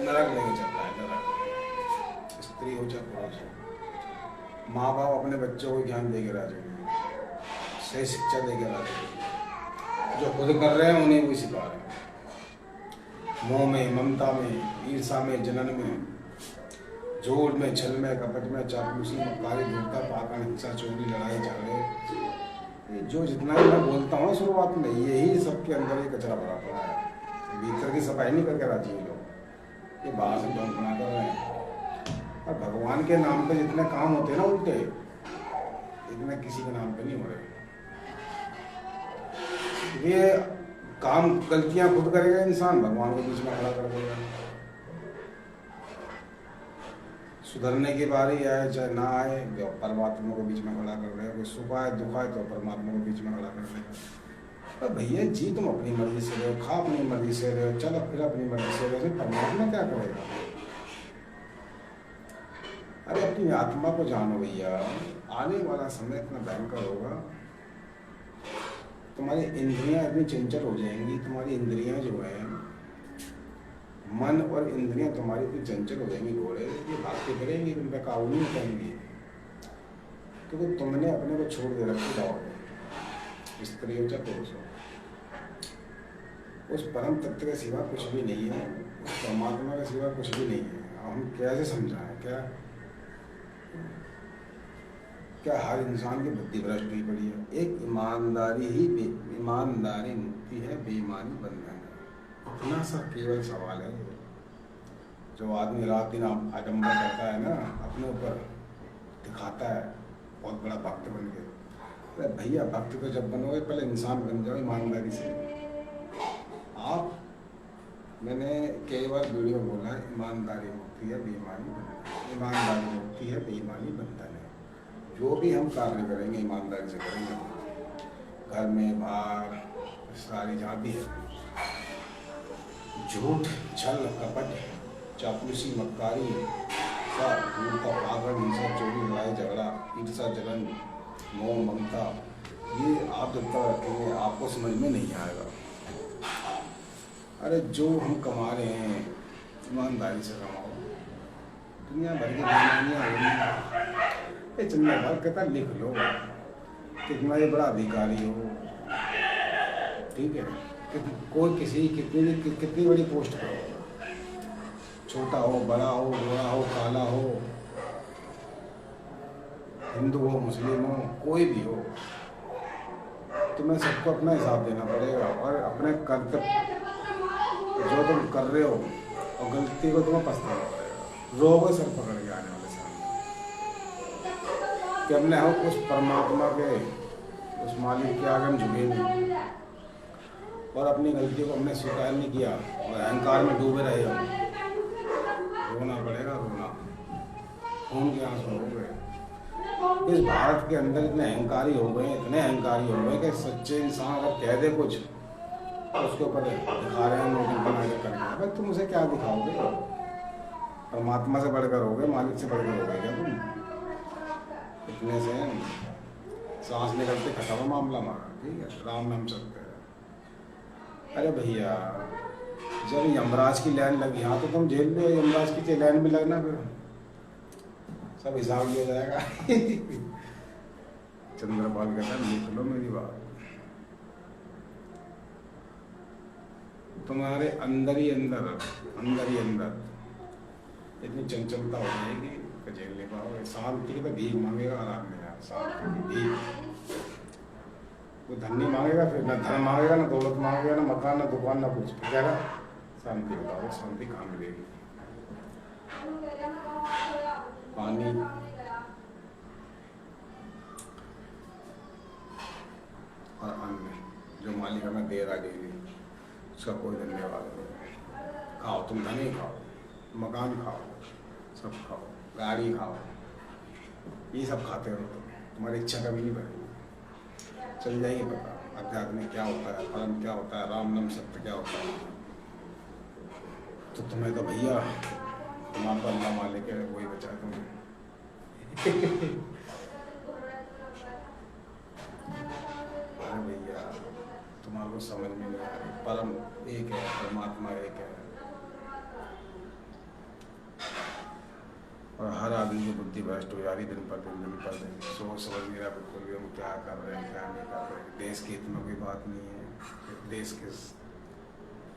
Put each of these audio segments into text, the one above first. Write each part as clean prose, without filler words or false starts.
नरक लेके चल रहा है, नरक। स्त्री हो चाहे पुरुष हो, माँ बाप अपने बच्चों को ज्ञान दे के राजी नहीं, सही शिक्षा दे के राजी नहीं। जो खुद कर रहे हैं उन्हें भी सिखा रहे हैं। मोह में, ममता में, ईर्षा में, जलन में, झूठ में, छल में, कपट में, चापलूसी, मक्कारी, धूर्ता, पाखंड, हिंसा, चोरी, लड़ाई झगड़े, ये जो जितना ही मैं बोलता हूँ शुरुआत में, यही सबके अंदर ये कचरा भरा पड़ा है। भीतर की सफाई नहीं करके राजी हैं लोग, ये बाहर से लोग बना कर रहे हैं। और भगवान के नाम पे जितने काम होते हैं ना उल्टे, इतने किसी के नाम पे नहीं हो रहे। ये काम गलतियां खुद करेगा इंसान, भगवान को बीच में खड़ा कर देगा। सुधरने की बारी आए चाहे ना आए, जो परमात्मा को बीच में खड़ा कर देगा। कोई सुख आए दुख आए तो परमात्मा को बीच में खड़ा कर देगा। पर भैया जी तुम अपनी मर्जी से रहो, खा अपनी मर्जी से रहो, चल फिर अपनी मर्जी से रहो, परमात्मा क्या करेगा? अरे अपनी आत्मा को जानो भैया, आने वाला समय इतना भयंकर होगा, तुम्हारी इंद्रियां इतनी चंचल हो जाएंगी, तुम्हारी इंद्रियां जो है, मन और इंद्रियां तुम्हारी इतनी चंचल हो जाएंगी घोड़े, ये भागते करेंगी, तुम पे काबू नहीं करेंगी, क्योंकि तुमने अपने को छोड़ दे रखा जाओगे। स्त्री हो चाहे पुरुष हो, उस परम तत्व के सिवा कुछ भी नहीं है, उस परमात्मा के सिवा कुछ भी नहीं है। हम कैसे समझाएं? क्या हर इंसान की बुद्धि भ्रष्ट हुई पड़ी है। एक ईमानदारी ही ईमानदारी मुक्ति है, बेईमानी बंधन है। इतना सा केवल सवाल है। जो आदमी रात दिन आडम्बर करता है ना, अपने ऊपर दिखाता है बहुत बड़ा भक्त बन के, अरे भैया भक्त तो जब बनोगे पहले इंसान बन जाओ ईमानदारी से। मैंने कई बार वीडियो बोला है, ईमानदारी मुक्ति है, बेईमानी बंधन है। ईमानदारी मुक्ति है, बेईमानी बंधन है। जो भी हम कार्य करेंगे ईमानदारी से करेंगे, घर में बाहर सारी जहाँ भी है, झूठ, छल, कपट, चापलूसी, मक्कारी, धूर्त, पाखंड, हिंसा, चोरी, लड़ाई झगड़ा, ईर्षा, जलन, मोह, ममता, ये आप जब तक रखेंगे आपको समझ में नहीं आएगा। अरे जो हम कमा रहे हैं ईमानदारी से कमाओ, दुनिया भर की बेईमानियाँ हो रही। चंदा भाग कहता लिख लो कितना ये बड़ा अधिकारी हो, ठीक है, कोई किसी कितनी बड़ी पोस्ट पर हो, छोटा हो, बड़ा हो, गोरा हो, काला हो, हिंदू हो, मुस्लिम हो, कोई भी हो, तुम्हें सबको अपना हिसाब देना पड़ेगा। और अपने कर्तव्य जो तुम कर रहे हो और गलती को तुम्हें पछताना पड़ेगा। रोगे सर पकड़ के आने वाले सामने कि हमने हम उस परमात्मा के, उस मालिक के आगे हम झुके नहीं और अपनी गलती को हमने स्वीकार नहीं किया और अहंकार में डूबे रहे हम। रोना पड़ेगा, रोना, खून के आंसू हो गए। इस भारत के अंदर इतने अहंकारी हो गए, इतने अहंकारी हो गए कि सच्चे इंसान अगर कह दे कुछ तो उसके ऊपर दिखा रहे हैं नोटिस बना के करके। भाई तुम उसे क्या दिखाओगे? परमात्मा से बढ़कर हो गए, मालिक से बढ़कर हो गए क्या तुम? इतने से सांस निकलते खत्म मामला हमारा, ठीक है, राम नाम चलते हैं। अरे भैया जब यमराज की लाइन लगी, यहाँ तो तुम जेल में यमराज की लाइन में लगना, फिर सब हिसाब लिया जाएगा। चंद्रपाल कहता है लिख लो मेरी बात, तुम्हारे अंदर ही अंदर इतनी चंचलता हो जाएगी कि झेल नहीं पाओगे। शांति की तो भीख मांगेगा आराम में यार, शांति की भीख। वो धन नहीं मांगेगा, फिर ना धन मांगेगा, ना दौलत मांगेगा, ना मकान, ना दुकान, ना कुछ, फिर कहेगा शांति। बताओ शांति कहाँ मिलेगी? पानी, और अन्न जो मालिक हमें दे रहा डेली, उसका कोई धन्यवाद नहीं। खाओ, तुम धनी खाओ, मकान खाओ, सब खाओ, गाड़ी खाओ, ये सब खाते रहो, तुम्हारी इच्छा कभी नहीं बढ़ेगी। चल जाएगी पता अध्यात्म में क्या होता है, परम क्या होता है, राम नाम सत्य क्या होता है। तो तुम्हें तो भैया तुम्हारा तो अल्लाह मालिक है, वही बचा तुम्हें। अरे भैया तुम्हारे समझ में नहीं आ रही, परम एक है, परमात्मा एक है, और हर आदमी की बुद्धि भ्रष्ट हो जा रही दिन पर दिन। सोच समझ नहीं रहा बिल्कुल भी हम क्या कर रहे हैं क्या नहीं कर रहे हैं। देश के हित में कोई बात नहीं है। देश के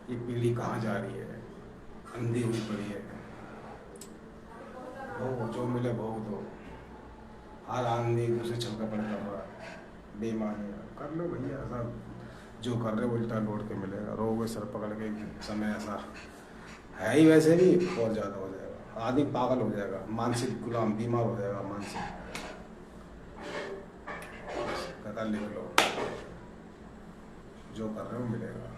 ये पीढ़ी कहाँ जा रही है, अंधी हुई पड़ी है। वो जो मिले बहुत दो, हर आदमी उसे छलका पड़ कर रहा है, बेईमानी कर लो भैया। ऐसा जो कर रहे हो उल्टा लौट के मिलेगा। रोगे सर पकड़ के समय ऐसा है ही वैसे भी और ज़्यादा हो जाएगा। आदमी पागल हो जाएगा, मानसिक गुलाम बीमार हो जाएगा मानसिक। कथा लिख लो, जो कर रहे हो मिलेगा।